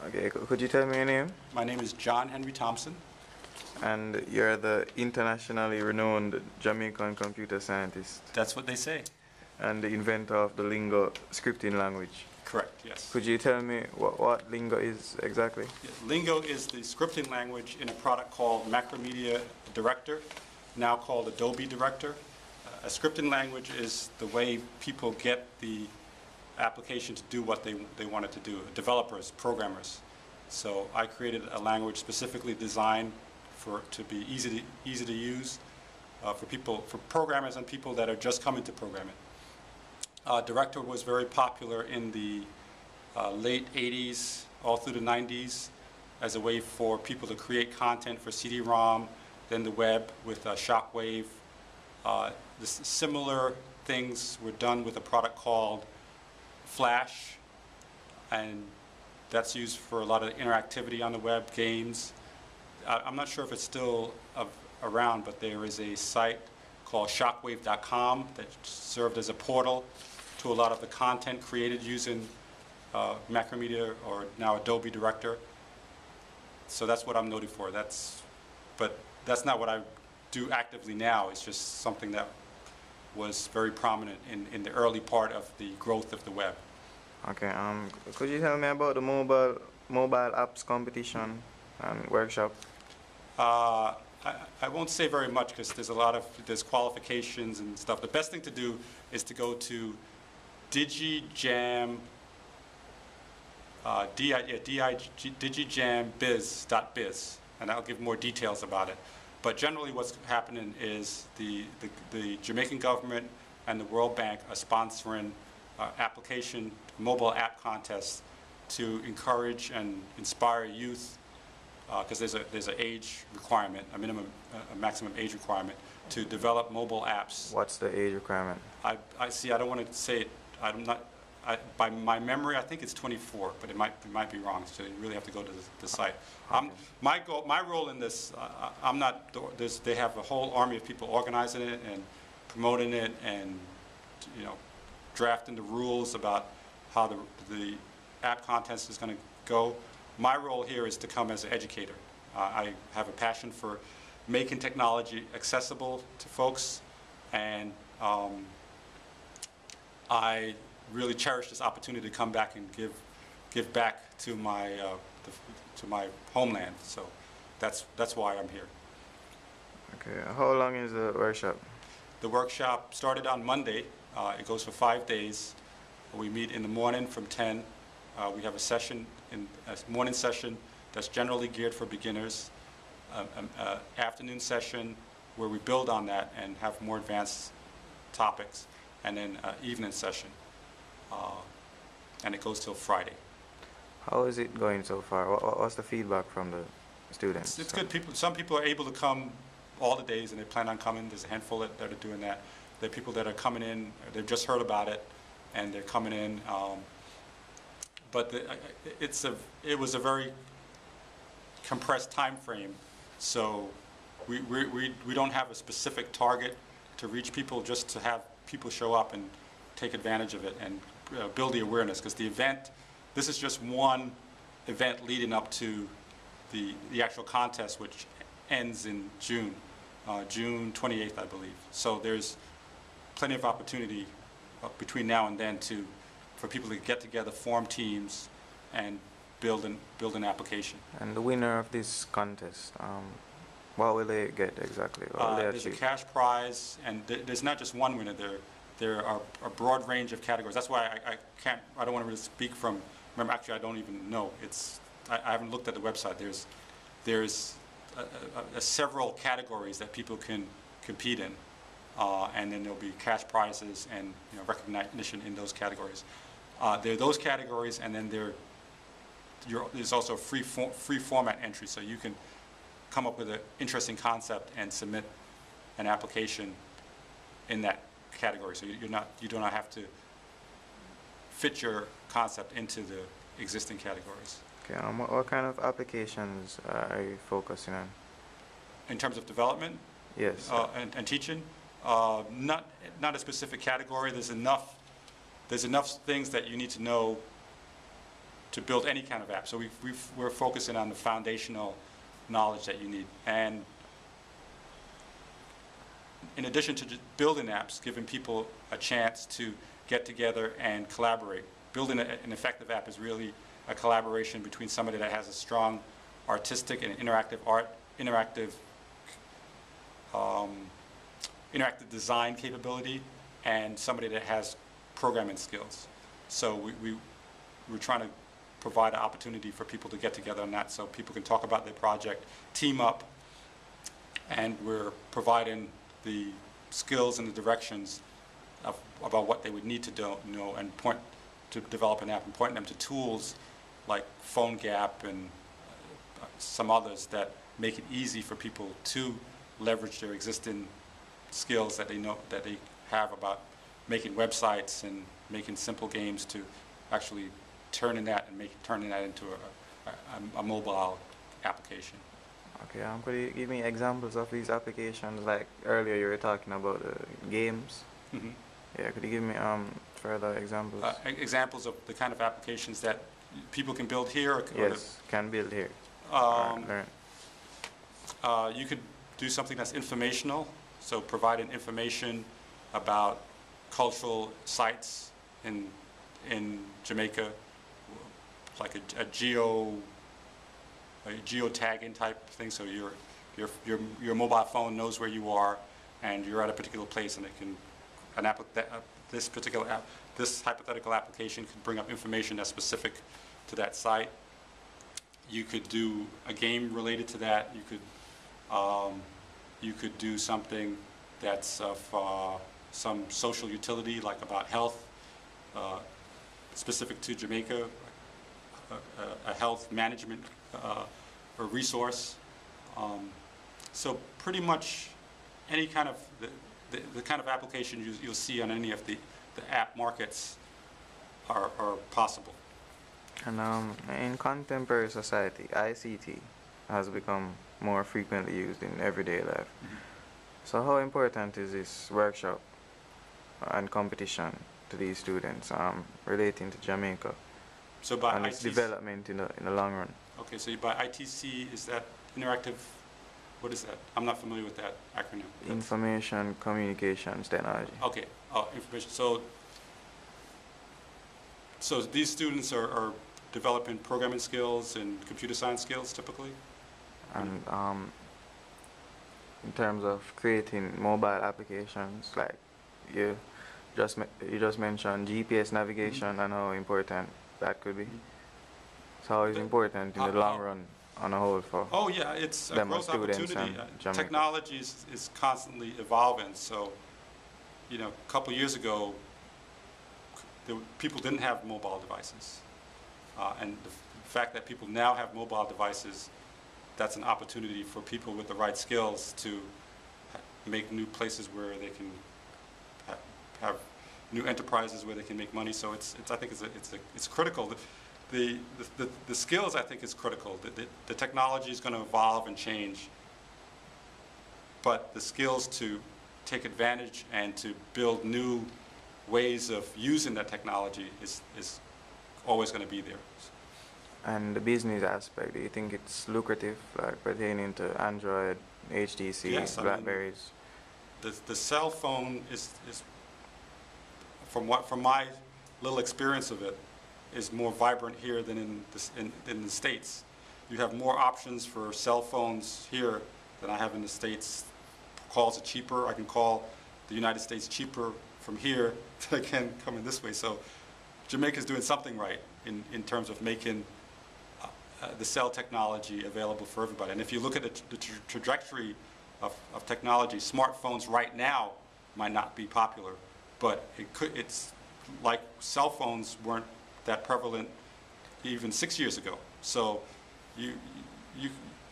Okay, could you tell me your name? My name is John Henry Thompson. And you're the internationally renowned Jamaican computer scientist That's what they say. and the inventor of the Lingo scripting language. Correct, yes. Could you tell me what Lingo is exactly? Yeah, Lingo is the scripting language in a product called Macromedia Director, now called Adobe Director. A scripting language is the way people get the application to do what they want it to do, developers, programmers. So I created a language specifically designed to be easy to use for programmers and people that are just coming to programming. Director was very popular in the late 80s, all through the 90s, as a way for people to create content for CD-ROM, then the web with Shockwave. Similar things were done with a product called Flash, and that's used for a lot of interactivity on the web, games. I'm not sure if it's still around, but there is a site called shockwave.com that served as a portal to a lot of the content created using Macromedia, or now Adobe Director. So that's what I'm noted for. But that's not what I do actively now. It's just something that was very prominent in the early part of the growth of the web. Okay, could you tell me about the mobile apps competition and workshop? I won't say very much because there's qualifications and stuff. The best thing to do is to go to digijambiz.biz, and I'll give more details about it. But generally what's happening is the Jamaican government and the World Bank are sponsoring mobile app contests to encourage and inspire youth, because there's an age requirement, a maximum age requirement to develop mobile apps. What's the age requirement? I see. I don't want to say it. By my memory, I think it's 24, but it might be wrong. So you really have to go to the site. Okay. My role in this, I'm not. They have a whole army of people organizing it and promoting it, and drafting the rules about how the app contest is going to go. My role here is to come as an educator. I have a passion for making technology accessible to folks, and I really cherish this opportunity to come back and give back to my homeland. So that's why I'm here. Okay, how long is the workshop? The workshop started on Monday. It goes for 5 days. We meet in the morning from 10. We have a morning session that's generally geared for beginners, afternoon session where we build on that and have more advanced topics, and then evening session. And it goes till Friday. How is it going so far? What's the feedback from the students? It's good. Some people are able to come all the days, and they plan on coming. There's a handful that are doing that. There are people that are coming in, they've just heard about it, and they're coming in. But it was a very compressed time frame, so we don't have a specific target to reach people, just to have people show up and take advantage of it and build the awareness, because this is just one event leading up to the actual contest, which ends in June 28th, I believe. So there's plenty of opportunity between now and then for people to get together, form teams, and build an application. And the winner of this contest, what will they get exactly? There's a cash prize, and there's not just one winner. There are a broad range of categories. That's why I don't want to really speak from. Remember, actually, I don't even know. I haven't looked at the website. There's several categories that people can compete in, and then there'll be cash prizes and recognition in those categories. There are those categories, and then there's also free format entry, so you can come up with an interesting concept and submit an application in that category. So you do not have to fit your concept into the existing categories. Okay. What kind of applications are you focusing on? In terms of development? Yes. And teaching? Not a specific category. There's enough things that you need to know to build any kind of app. So we're focusing on the foundational knowledge that you need. And in addition to just building apps, giving people a chance to get together and collaborate. Building an effective app is really a collaboration between somebody that has a strong artistic and interactive design capability and somebody that has programming skills. So we're trying to provide an opportunity for people to get together on that so people can talk about their project, team up, and we're providing the skills and the directions about what they would need to know and point to develop an app and pointing them to tools like PhoneGap and some others that make it easy for people to leverage their existing skills that they have about making websites and making simple games to actually turning that into a mobile application. Okay, could you give me examples of these applications? Like earlier you were talking about games. Mm-hmm. Yeah, could you give me further examples? Examples of the kind of applications that people can build here? Yes, can build here. You could do something that's informational, so providing information about cultural sites in Jamaica, like a geotagging type thing. So your mobile phone knows where you are, and you're at a particular place, and it can this hypothetical application can bring up information that's specific to that site. You could do a game related to that. You could do something that's of some social utility, like about health, specific to Jamaica, a health management or resource. So pretty much any kind of the kind of application you'll see on any of the app markets are possible. And in contemporary society, ICT has become more frequently used in everyday life. Mm-hmm. So how important is this workshop and competition to these students relating to Jamaica So by and its ITC, development in the long run? okay, so by ITC, is that interactive, what is that? I'm not familiar with that acronym. Information Communications Technology. Okay, information. So these students are developing programming skills and computer science skills typically? And in terms of creating mobile applications, like you just mentioned GPS navigation, Mm-hmm. and how important that could be. Mm-hmm. So how is important in the long run on a whole for Oh yeah, it's a them growth as students opportunity. and Jamaica? Technology is constantly evolving. So, a couple years ago, people didn't have mobile devices. And the fact that people now have mobile devices, that's an opportunity for people with the right skills to make new places where they can have new enterprises where they can make money. So I think it's critical. The skills, I think, is critical. The technology is going to evolve and change, but the skills to take advantage and to build new ways of using that technology is always going to be there. And the business aspect, do you think it's lucrative, like pertaining to Android, HTC, Yes, Blackberries? The cell phone is from my little experience of it, is more vibrant here than in the States. You have more options for cell phones here than I have in the States. Calls are cheaper. I can call the United States cheaper from here than I can coming this way. So Jamaica's doing something right in terms of making the cell technology available for everybody. And if you look at the trajectory of technology, smartphones right now might not be popular, but it's like cell phones weren't that prevalent even 6 years ago. So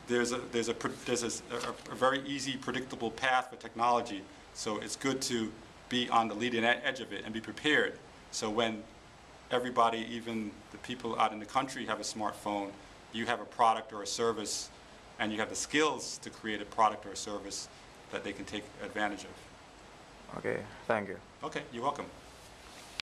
there's a very easy, predictable path for technology. So it's good to be on the leading edge of it and be prepared. So when everybody, even the people out in the country, have a smartphone, you have a product or a service, and you have the skills to create a product or a service that they can take advantage of. Okay, thank you. Okay, you're welcome.